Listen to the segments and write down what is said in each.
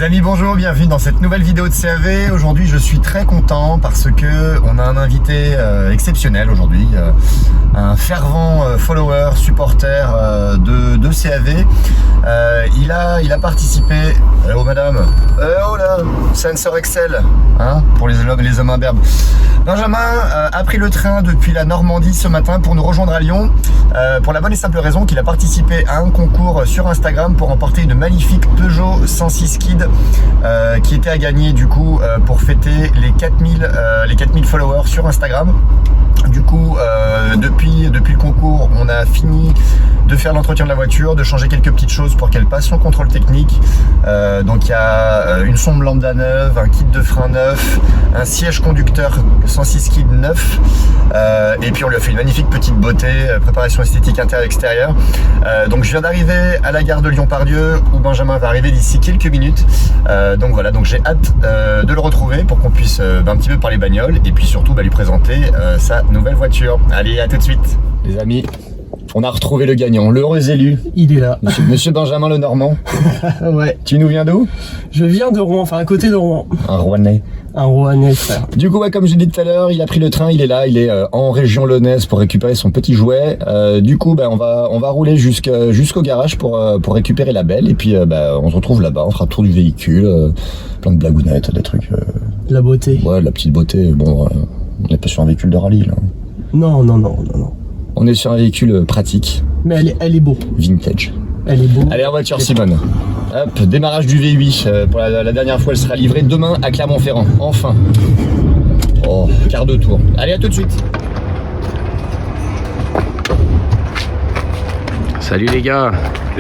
Les amis, bonjour, bienvenue dans cette nouvelle vidéo de CAV. Aujourd'hui, je suis très content parce que on a un invité exceptionnel aujourd'hui, un fervent follower, supporter de CAV. Il a participé. Oh madame, oh là, Sensor Excel, hein, pour les hommes imberbes. Benjamin a pris le train depuis la Normandie ce matin pour nous rejoindre à Lyon, pour la bonne et simple raison qu'il a participé à un concours sur Instagram pour remporter une magnifique Peugeot 106 Kid qui était à gagner du coup pour fêter les 4000 followers sur Instagram. Du coup, depuis le concours, on a fini de faire l'entretien de la voiture, de changer quelques petites choses pour qu'elle passe son contrôle technique. Donc il y a une sonde lambda neuve, un kit de frein neuf, un siège conducteur 106 Kid neuf, et puis on lui a fait une magnifique petite beauté, préparation esthétique intérieure-extérieure. Donc je viens d'arriver à la gare de Lyon-Part-Dieu où Benjamin va arriver d'ici quelques minutes. Donc voilà, donc j'ai hâte de le retrouver pour qu'on puisse un petit peu parler bagnole et puis surtout lui présenter sa nouvelle voiture. Allez, à tout de suite. Les amis, on a retrouvé le gagnant, l'heureux élu. Il est là. Monsieur Benjamin Lenormand. Ouais. Tu nous viens d'où? Je viens de Rouen, enfin à côté de Rouen. Un Rouennais. Un Rouennais, frère. Du coup, comme je l'ai dit tout à l'heure, il a pris le train, il est là, il est en région lyonnaise pour récupérer son petit jouet. Du coup, on va rouler jusqu'au garage pour récupérer la belle. Et puis, on se retrouve là-bas, on fera le tour du véhicule, plein de blagounettes, des trucs. La beauté. Ouais, la petite beauté. Bon, on n'est pas sur un véhicule de rallye, là. Non. On est sur un véhicule pratique. Mais elle est beau. Vintage. Elle est beau. Allez, en voiture, Simone. Hop, démarrage du V8. Pour la dernière fois, elle sera livrée demain à Clermont-Ferrand. Enfin. Oh, quart de tour. Allez, à tout de suite. Salut les gars,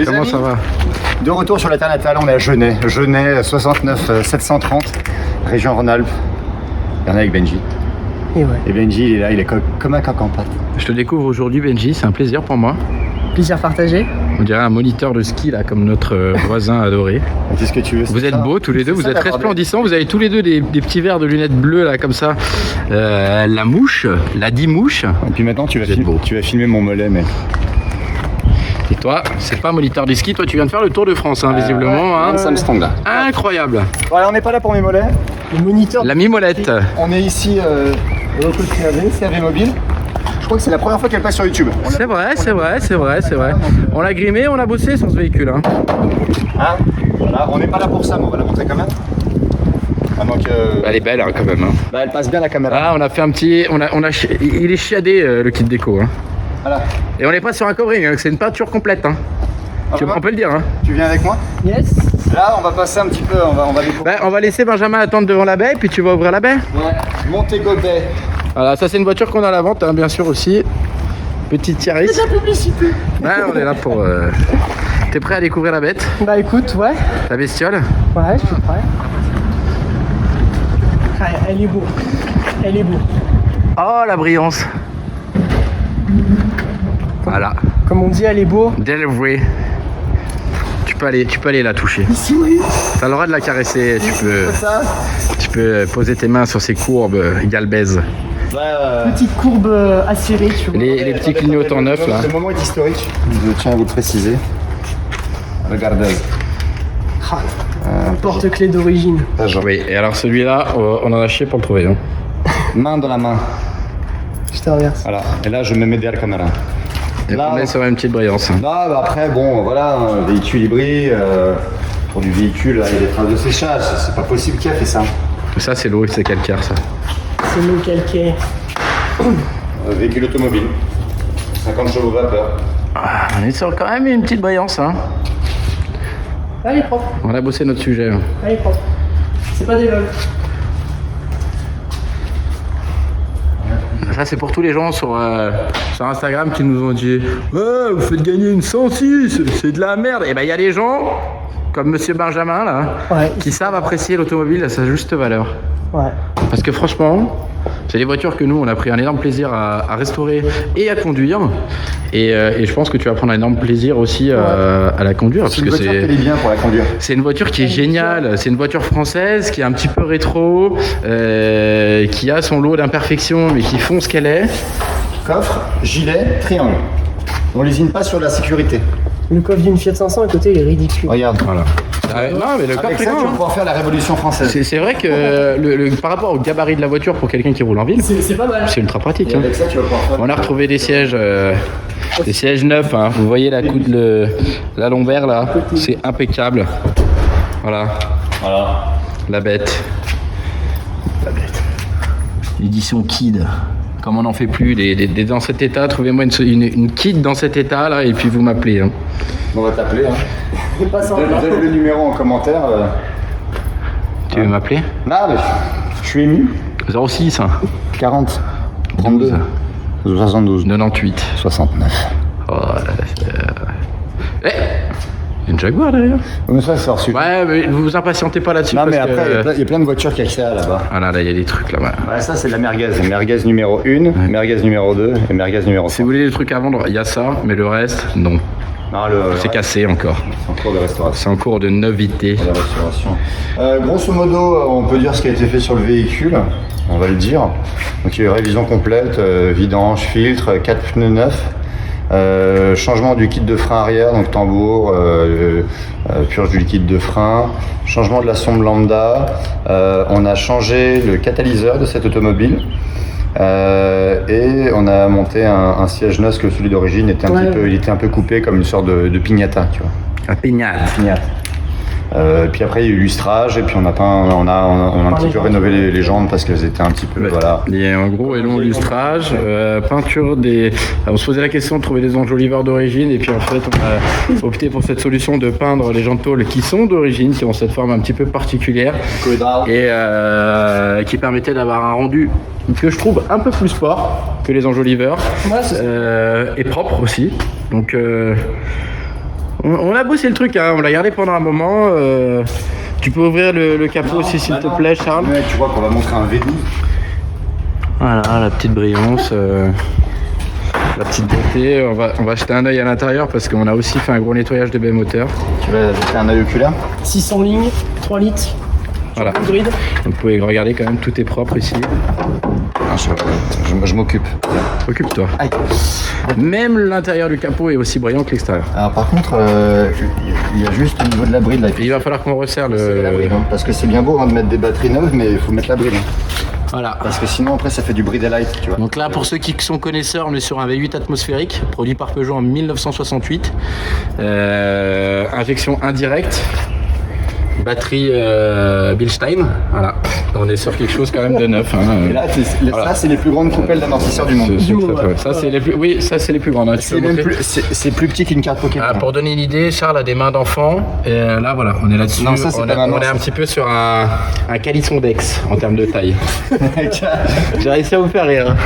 comment ça va? De retour sur la Terre natale, on est à Genêt. Genêt 69 730, région Rhône-Alpes. On est avec Benji. Et ouais. Et Benji, il est là, il est comme un coq en pâte. Je te découvre aujourd'hui Benji, c'est un plaisir pour moi. Plaisir partagé. On dirait un moniteur de ski là, comme notre voisin adoré. Qu'est-ce que tu veux? Vous êtes beaux tous les deux, vous êtes resplendissants, vous avez tous les deux des petits verres de lunettes bleues là comme ça. La mouche, la dimouche. Et puis maintenant tu vas filmer mon mollet, mec. Et toi, c'est pas moniteur de ski, toi tu viens de faire le Tour de France hein, visiblement. Hein. Samsung là. Incroyable. Voilà, on n'est pas là pour mes mollets. Le moniteur. La mimolette. On est ici au local CAV Mobile. Je crois que c'est la première fois qu'elle passe sur YouTube. C'est vrai. On l'a grimé, on a bossé sur ce véhicule. Hein. Hein, voilà, on n'est pas là pour ça, mais on va la montrer quand même. Elle est belle hein, quand même. Hein. Elle passe bien la caméra. Ah, on a fait un petit. Il est chiadé le kit déco. Hein. Voilà. Et on n'est pas sur un covering, hein, c'est une peinture complète. Hein. On peut le dire. Hein. Tu viens avec moi? Yes. Là, on va passer un petit peu, on va découvrir. On va laisser Benjamin attendre devant la baie, puis tu vas ouvrir la baie. Ouais, Montego Bay. Voilà, ça c'est une voiture qu'on a à la vente, hein, bien sûr aussi. Petite Yaris. C'est de la publicité. Ouais, on est là pour. T'es prêt à découvrir la bête? Bah écoute, ouais. La bestiole? Ouais, je suis prêt. Ah, elle est beau. Elle est beau. Oh la brillance. Voilà. Comme on dit, elle est beau. Delivery. Tu peux aller la toucher. T'as le droit de la caresser, tu peux poser tes mains sur ses courbes galbaises. Petite courbe acérée, tu vois. Les petits clignotants neufs là. Le moment est historique. Je tiens à vous le préciser. Regardez. Porte-clés d'origine. Oui, et alors celui-là, on en a chié pour le trouver. Hein. Main dans la main. Je te remercie. Voilà. Et là, je me mets derrière la caméra. Et là, on est sur une petite brillance. Là, après, bon, voilà, un véhicule hybride. Pour du véhicule, là, il y a des traces de séchage. C'est pas possible qui a fait ça. Ça, c'est l'eau, c'est calcaire, ça. C'est l'eau calcaire. Véhicule automobile. 50 chevaux vapeur. Ah, on est sur quand même une petite brillance. Hein. Elle est propre. On a bossé notre sujet. Hein. Elle est propre. C'est pas des vols. Ça, c'est pour tous les gens sur Instagram qui nous ont dit « Ouais, vous faites gagner une 106, c'est de la merde !» Et ben, il y a des gens, comme Monsieur Benjamin, là, Ouais. qui savent apprécier l'automobile à sa juste valeur. Ouais. Parce que franchement, c'est des voitures que nous, on a pris un énorme plaisir à restaurer et à conduire. Et je pense que tu vas prendre un énorme plaisir aussi à la conduire. C'est une voiture qui est bien pour la conduire. C'est une voiture qui est géniale. C'est une voiture française qui est un petit peu rétro, qui a son lot d'imperfections, mais qui font ce qu'elle est. Coffre, gilet, triangle. On lésine pas sur la sécurité. Le coffre d'une Fiat 500 à côté, il est ridicule. Regarde. Voilà. Ouais, non, mais le Avec coffre est ça, tu grand. vas pouvoir faire la Révolution française. C'est vrai que par rapport au gabarit de la voiture pour quelqu'un qui roule en ville, C'est pas mal. c'est ultra pratique. Et Hein. avec ça, tu vas pouvoir faire... On a retrouvé des sièges neufs. Hein. Vous voyez la la lombaire là, c'est impeccable. Voilà, Voilà. la bête. La bête. Édition Kid. Comme on n'en fait plus, dans cet état, trouvez-moi une Kid dans cet état là et puis vous m'appelez. Hein. On va t'appeler. Hein. Pas sans Donne le numéro en commentaire. Tu veux m'appeler? Non, mais je suis ému. 06 hein. 40, 32, 72, 98. 69. Oh là là. Eh, il y a une Jaguar derrière. Mais ça, c'est reçu. Ouais, mais vous impatientez pas là-dessus. Non, mais parce après, que... il y a plein de voitures qui accèdent là-bas. Ah là, il y a des trucs là-bas. Ouais, ça, c'est de la merguez. Merguez numéro 1, merguez numéro 2 et merguez numéro 3. Si vous voulez des trucs à vendre, il y a ça, mais le reste, non. Non, C'est cassé encore. C'est en cours de restauration. C'est en cours de novité. De restauration. Grosso modo, on peut dire ce qui a été fait sur le véhicule. On va le dire. Donc, il y a eu révision complète, vidange, filtre, 4 pneus neufs. Changement du kit de frein arrière, donc tambour, purge du liquide de frein, changement de la sonde lambda, on a changé le catalyseur de cette automobile et on a monté un siège neuf, parce que celui d'origine était il était un peu coupé comme une sorte de pignata, tu vois. Un pignate. Pignate. Puis après il y a eu lustrage et puis on a un petit peu rénové les jambes parce qu'elles étaient un petit peu voilà. Il y a un gros et long lustrage, peinture des... On se posait la question de trouver des enjoliveurs d'origine et puis en fait on a opté pour cette solution de peindre les jantes tôles qui sont d'origine, qui ont cette forme un petit peu particulière et qui permettait d'avoir un rendu que je trouve un peu plus sport que les enjoliveurs et propre aussi. Donc on a bossé le truc, hein, on l'a gardé pendant un moment. Tu peux ouvrir le capot aussi s'il te plaît, Charles. Ouais, tu vois qu'on va montrer un V12. Voilà, la petite brillance, la petite beauté. On va jeter un œil à l'intérieur parce qu'on a aussi fait un gros nettoyage de baie moteur. Tu vas jeter un œil oculaire. 600 lignes, 3 litres. Voilà. Hybride. Vous pouvez regarder quand même, tout est propre ici. Je m'occupe. Occupe-toi. Aïe. Même l'intérieur du capot est aussi brillant que l'extérieur. Alors par contre, il y a juste au niveau de la bride là. Et il va falloir qu'on resserre La bride, le... hein, parce que c'est bien beau hein, de mettre des batteries neuves, mais il faut mettre la bride. Hein. Voilà. Parce que sinon après ça fait du bride light, tu vois. Donc là, pour ceux qui sont connaisseurs, on est sur un V8 atmosphérique, produit par Peugeot en 1968. Injection indirecte. Batterie Bilstein, voilà. On est sur quelque chose quand même de neuf. Hein. Et là, Voilà. ça c'est les plus grandes coupelles d'amortisseurs du monde. Ça c'est les plus, oui, ça c'est les plus grandes. Hein. Tu peux montrer C'est plus petit qu'une carte Pokémon. Ah, pour donner une idée, Charles a des mains d'enfant. Et là, voilà, on est là-dessus. Non, ça, c'est on pas maman, est un ça. petit peu sur un calisson d'ex en termes de taille. J'ai réussi à vous faire rire.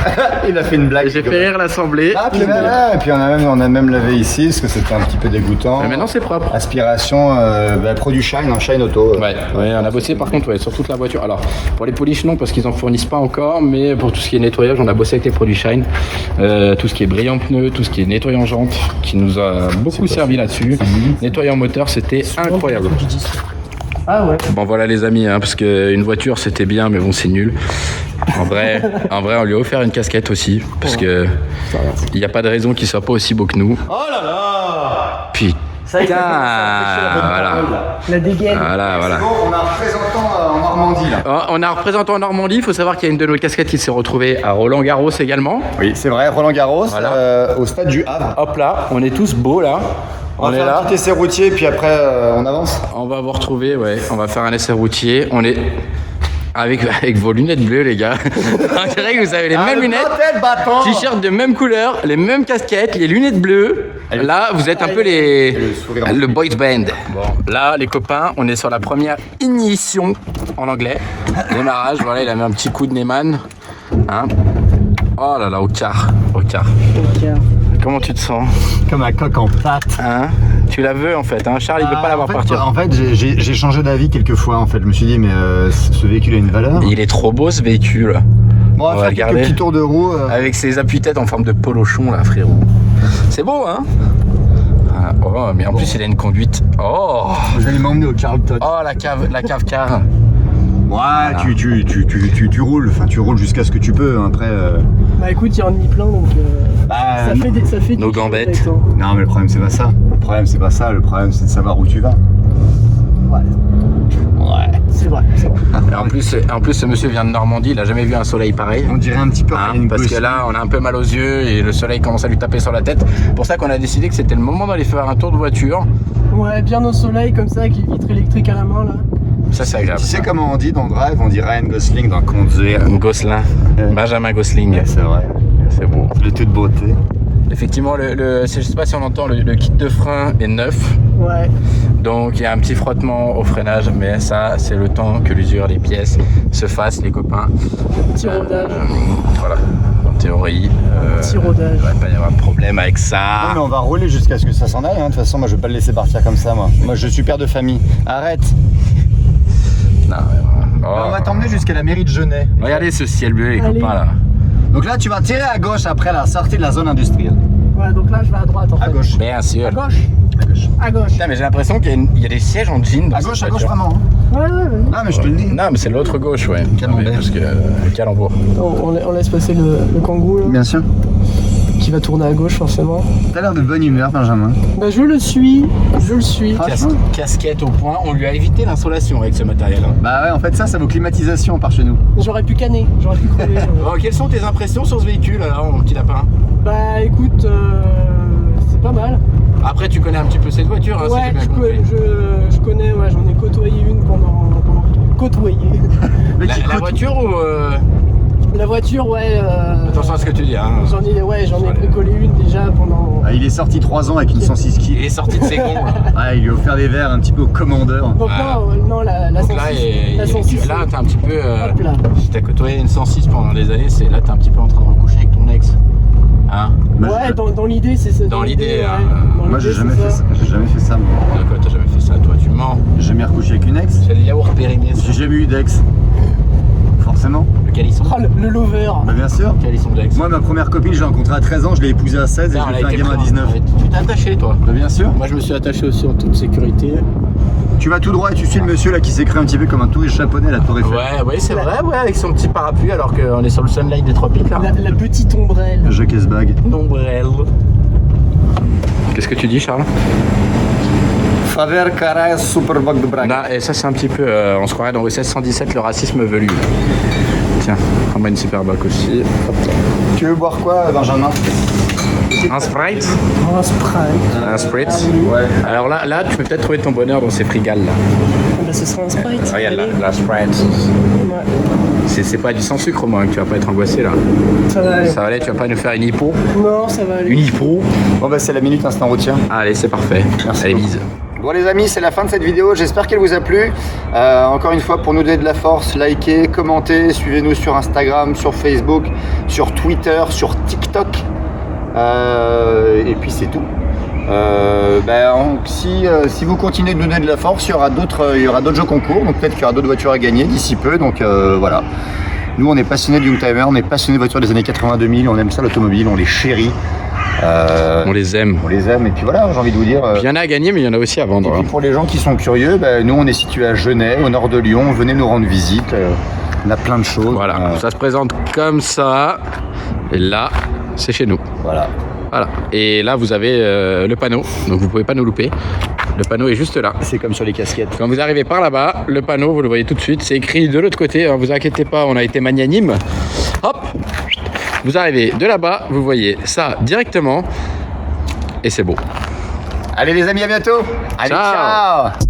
Il a fait une blague. J'ai fait rire l'assemblée. Ah, puis, et puis on a même lavé ici parce que c'était un petit peu dégoûtant. Mais maintenant c'est propre. Aspiration, produit Shine, un Shine Auto. Ouais, on a bossé par contre sur toute la voiture. Alors pour les polish non parce qu'ils en fournissent pas encore, mais pour tout ce qui est nettoyage, on a bossé avec les produits Shine. Tout ce qui est brillant pneu, tout ce qui est nettoyant jante, qui nous a beaucoup servi là-dessus. Nettoyant moteur, c'était incroyable. Ah ouais. Bon voilà les amis, hein, parce qu'une voiture c'était bien, mais bon c'est nul. En vrai, on lui a offert une casquette aussi, parce que il n'y a pas de raison qu'il soit pas aussi beau que nous. Oh là là. Putain, voilà. La dégaine. Voilà. Bon, on a un représentant en Normandie là. On a un représentant en Normandie, il faut savoir qu'il y a une de nos casquettes qui s'est retrouvée à Roland-Garros également. Oui, c'est vrai, Roland Garros, Voilà. au stade du Havre. Hop là, on est tous beaux là. On est va faire là. un petit essai routier, puis après on avance. On va vous retrouver, ouais. On va faire un essai routier. On est avec vos lunettes bleues, les gars. On dirait que vous avez les mêmes lunettes. T-shirt de même couleur, les mêmes casquettes, les lunettes bleues. Là, vous êtes un peu le boys band. Bon, là, les copains, on est sur la première ignition en anglais. Démarrage, voilà, il a mis un petit coup de Neyman. Hein. Oh là là, au quart. Comment tu te sens? Comme un coq en pâte. Hein? Tu la veux en fait, hein? Charles il veut pas la voir partir. En fait, j'ai changé d'avis quelques fois. En fait, je me suis dit, mais ce véhicule a une valeur. Il est trop beau ce véhicule. Bon, on va faire quelques petits tours de roue. Avec ses appuis-têtes en forme de polochon là, frérot. C'est beau, hein? Ah, oh, mais en plus il a une conduite. Oh! Vous allez m'emmener au Carlton. Oh, la cave car. Ouais, voilà. tu roules. Enfin, tu roules jusqu'à ce que tu peux. Après. Bah écoute, il y a un demi-plein donc. Ça fait nos gambettes. Non, mais le problème c'est pas ça. Le problème c'est de savoir où tu vas. Ouais. C'est vrai, c'est vrai. Et en plus, ce monsieur vient de Normandie, il a jamais vu un soleil pareil. On dirait un petit peu Ryan parce que Gosling. là, on a un peu mal aux yeux et le soleil commence à lui taper sur la tête. C'est pour ça qu'on a décidé que c'était le moment d'aller faire un tour de voiture. Ouais, bien au soleil comme ça, avec les vitres électriques à la main là. Ça, c'est agréable. Tu sais comment on dit dans Drive? On dit Ryan Gosling dans Conduire. Gosselin, Benjamin Gosling. C'est vrai. C'est beau. De toute beauté. Effectivement, je sais pas si on entend, le kit de frein est neuf. Ouais. Donc il y a un petit frottement au freinage, mais ça, c'est le temps que l'usure des pièces se fasse, les copains. Petit rodage. Voilà, en théorie, Petit rodage. il ne devrait pas y avoir de problème avec Non, ça. mais on va rouler jusqu'à ce que ça s'en aille. hein. De toute façon, moi, je vais pas le laisser partir comme ça, moi. Moi, je suis père de famille. Arrête. Non, mais voilà. On va t'emmener jusqu'à la mairie de Genève. Regardez ce ciel bleu, les Allez. copains, là. Donc là, tu vas tirer à gauche après la sortie de la zone industrielle. Ouais, donc là je vais à droite en fait. À gauche. Bien sûr. À gauche. À gauche. À gauche. Putain, mais j'ai l'impression qu'il y a des sièges en jean dans À cette gauche, voiture. vraiment. hein. Ouais, ouais. Ah, mais je te le dis. Non, mais c'est l'autre gauche, ouais. Camembert. Parce que calembour. On laisse passer le kangou là, Bien sûr. qui va tourner à gauche forcément. T'as l'air de bonne humeur, Benjamin. Bah je le suis. Franchement. Casquette au point, on lui a évité l'insolation avec ce matériel. Hein. Bah ouais, en fait, ça vaut climatisation par chez nous. J'aurais pu canner, j'aurais pu crever. Bon, quelles sont tes impressions sur ce véhicule alors, mon petit lapin? Bah écoute, c'est pas mal. Après, tu connais un petit peu cette voiture, hein, si Ouais, j'ai bien je compris. connais, ouais, j'en ai côtoyé une pendant côtoyé. Mais qui La coûte- voiture ou La voiture, ouais. Attention à ce que tu dis. Hein. J'en ai bricolé une déjà pendant. Ah, il est sorti 3 ans avec une 106 Il kg. est sorti de ses gonds. Là. Ah, il lui a offert des verres un petit peu au commandeur. Donc Ah. non, la Donc 106. là, La 106. là t'es un petit peu. Hop là. Si t'as côtoyé une 106 pendant des années, là t'es un petit peu en train de recoucher avec ton ex. Hein? Bah, Ouais, je- dans l'idée, c'est ça. Dans l'idée, ouais. hein. Dans Moi, j'ai l'idée, jamais c'est fait ça. J'ai jamais fait ça. moi. D'accord, t'as jamais fait ça, toi, tu mens. J'ai jamais recouché avec une ex. C'est le yaourt périmé, ça. J'ai jamais eu d'ex. Forcément. Le calisson. Oh, le lover. Bah, bien sûr. Le calisson d'ex. Moi, ma première copine, je l'ai rencontrée à 13 ans, je l'ai épousée à 16 et Putain, je elle l'ai a fait un été gamin à prendre. 19. Tu t'es attaché, toi. Bah, bien sûr. Moi, je me suis attaché aussi en toute sécurité. Tu vas tout droit et tu suis le monsieur là qui s'écrit un petit peu comme un touriste japonais à la Tour Eiffel. Ouais, c'est vrai, ouais, avec son petit parapluie alors qu'on est sur le sunlight des tropiques là. La petite ombrelle. Jacques Esbag. Nombrelle. Qu'est-ce que tu dis, Charles? Faver Carrez Superbug de Braga. Là, et ça, c'est un petit peu. On se croirait dans OSS 117, le racisme velu. Tiens, prends-moi une Superboc aussi. Hop là. Tu veux boire quoi, Benjamin? Un Sprite. Oh, Sprite. Un Sprite. Ouais. Alors là, tu peux peut-être trouver ton bonheur dans ces frigales là. Bah, ce sera un Sprite. Regarde là, Allez. la Sprite. Ouais. C'est pas du sans sucre au moins que tu vas pas être angoissé là. Ça va aller. Ça va aller, tu vas pas nous faire une hypo. Non, ça va aller. Une hypo. Bon bah c'est la minute instant routier. Allez, c'est parfait. Merci Allez, beaucoup. bise. Bon les amis, c'est la fin de cette vidéo, j'espère qu'elle vous a plu. Encore une fois, pour nous donner de la force, likez, commentez, suivez-nous sur Instagram, sur Facebook, sur Twitter, sur TikTok. Et puis c'est tout. Si vous continuez de nous donner de la force, il y aura d'autres jeux concours, donc peut-être qu'il y aura d'autres voitures à gagner d'ici peu, donc voilà. Nous on est passionnés de Youngtimer, on est passionnés de voitures des années 80-2000, on aime ça l'automobile, on les chérit. On les aime. On les aime et puis voilà, j'ai envie de vous dire. Il y en a à gagner, mais il y en a aussi à Et vendre. puis hein. pour les gens qui sont curieux, nous on est situé à Genève, au nord de Lyon, venez nous rendre visite, on a plein de choses. Voilà, ça se présente comme ça. Et là, c'est chez nous. Voilà. Voilà. Et là, vous avez le panneau, donc vous pouvez pas nous louper. Le panneau est juste là. C'est comme sur les casquettes. Quand vous arrivez par là-bas, le panneau, vous le voyez tout de suite, c'est écrit de l'autre côté. Alors, vous inquiétez pas, on a été magnanime. Hop, vous arrivez de là-bas, vous voyez ça directement, et c'est beau. Allez les amis, à bientôt. Allez, Ciao. ciao.